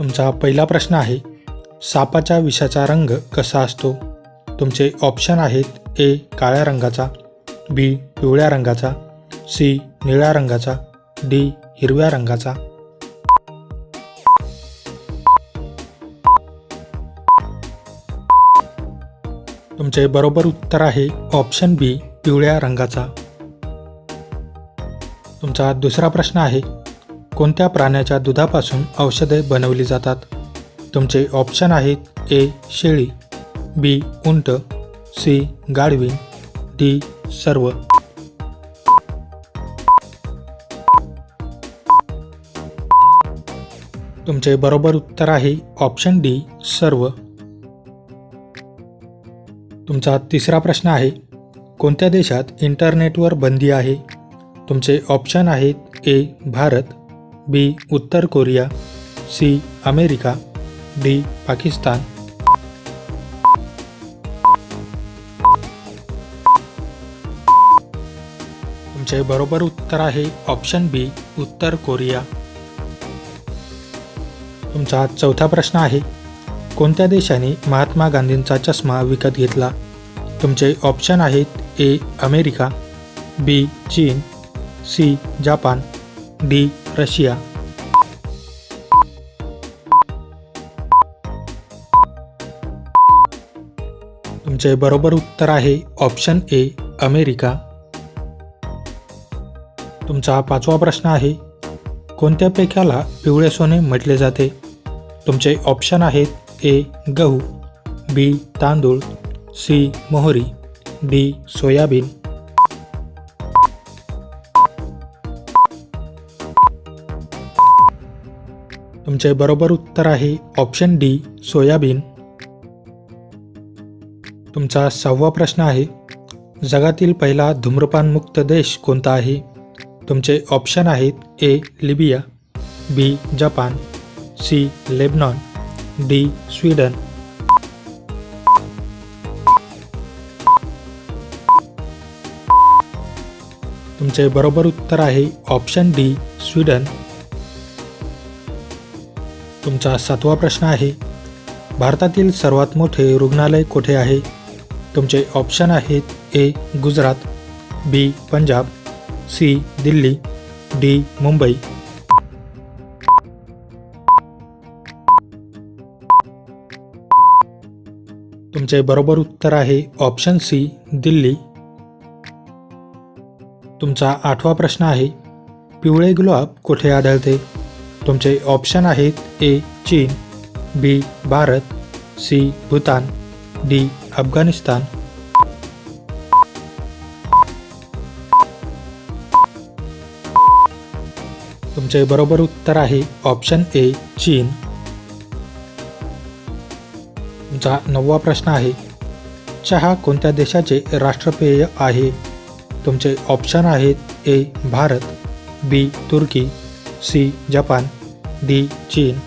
तुमचा पहिला प्रश्न आहे, सापाच्या विषाचा रंग कसा असतो? तुमचे ऑप्शन आहेत ए काळ्या रंगाचा, बी पिवळ्या रंगाचा, सी निळ्या रंगाचा, डी हिरव्या रंगाचा. तुमचे बरोबर उत्तर आहे ऑप्शन बी पिवळ्या रंगाचा. तुमचा दुसरा प्रश्न आहे, कोणत्या प्राण्याच्या दुधापासून औषधे बनवली जातात? तुमचे ऑप्शन आहेत ए शेळी, बी उंट, सी गाढवीन, डी सर्व. तुमचे बरोबर उत्तर आहे ऑप्शन डी सर्व. तुमचा तिसरा प्रश्न आहे, कोणत्या देशात इंटरनेटवर बंदी आहे? तुमचे ऑप्शन आहेत ए भारत, बी उत्तर Korea, C America, D Pakistan. तुमचे बरोबर उत्तर आहे ऑप्शन बी उत्तर कोरिया. तुमचा चौथा प्रश्न आहे, कोणत्या देशाने महात्मा गांधींचा चष्मा विकत घेतला? तुमचे ऑप्शन आहेत ए अमेरिका, बी चीन, सी जपान, डी रशिया. तुमचे बरोबर उत्तर आहे ऑप्शन ए अमेरिका. तुमचा पाचवा प्रश्न आहे, कोणत्या पिकाला पिवळे सोने म्हटले जाते? तुमचे ऑप्शन आहेत ए गहू, बी तांदूळ, सी मोहरी, डी सोयाबीन. तुमचे बरोबर उत्तर आहे ऑप्शन डी सोयाबीन. तुमचा सहावा प्रश्न आहे, जगातील पहिला धूम्रपानमुक्त देश कोणता आहे? तुमचे ऑप्शन आहेत A Libya, B Japan, C Lebanon, D Sweden. तुमचे बरोबर उत्तर आहे ऑप्शन डी स्वीडन. तुमचा सातवा प्रश्न आहे, भारतातील सर्वात मोठे रुग्णालय कोठे आहे? तुमचे ऑप्शन आहेत ए गुजरात, बी पंजाब, सी दिल्ली, डी मुंबई. तुमचे बरोबर उत्तर आहे ऑप्शन सी दिल्ली. तुमचा आठवा प्रश्न आहे, पिवळे गुलाब कोठे आढळते? तुमचे ऑप्शन आहेत ए चीन, बी भारत, सी भूतान, डी अफगाणिस्तान. तुमचे बरोबर उत्तर आहे ऑप्शन ए चीन. तुमचा नववा प्रश्न आहे, चहा कोणत्या देशाचे राष्ट्रपेय आहे? तुमचे ऑप्शन आहेत ए भारत, बी तुर्की, सी जपान, डी चीन.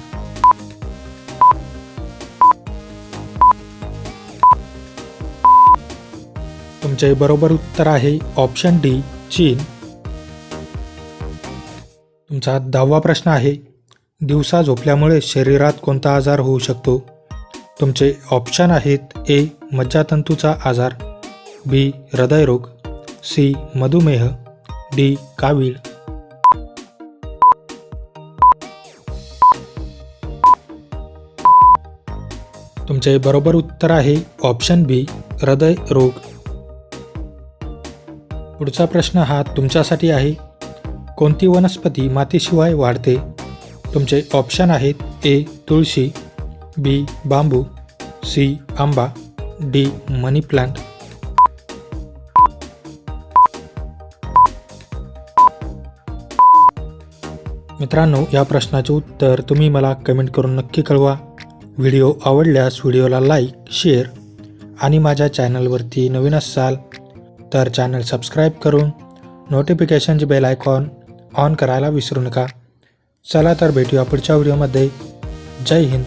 तुमचे बरोबर उत्तर आहे ऑप्शन डी चीन. तुमचा 10वा प्रश्न आहे, दिवसा झोपल्यामुळे शरीरात कोणता आजार होऊ शकतो? तुमचे ऑप्शन आहेत ए मज्जातंतूचा आजार, बी हृदयरोग, सी मधुमेह, डी कावीळ. तुमचे बरोबर उत्तर आहे ऑप्शन बी हृदयरोग. पुढचा प्रश्न हा तुमच्यासाठी आहे, कोणती वनस्पती मातीशिवाय वाढते? तुमचे ऑप्शन आहेत ए तुळशी, बी बांबू, सी आंबा, डी मनी प्लांट. मित्रांनो, या प्रश्नाचे उत्तर तुम्ही मला कमेंट करून नक्की कळवा. व्हिडिओ आवडल्यास व्हिडिओला लाईक, शेअर आणि माझ्या चॅनलवरती नवीन असाल तर चॅनल सबस्क्राईब करून नोटिफिकेशनचे बेल आयकॉन ऑन करायला विसरू नका. चला तर भेटूया पुढच्या व्हिडिओमध्ये. जय हिंद.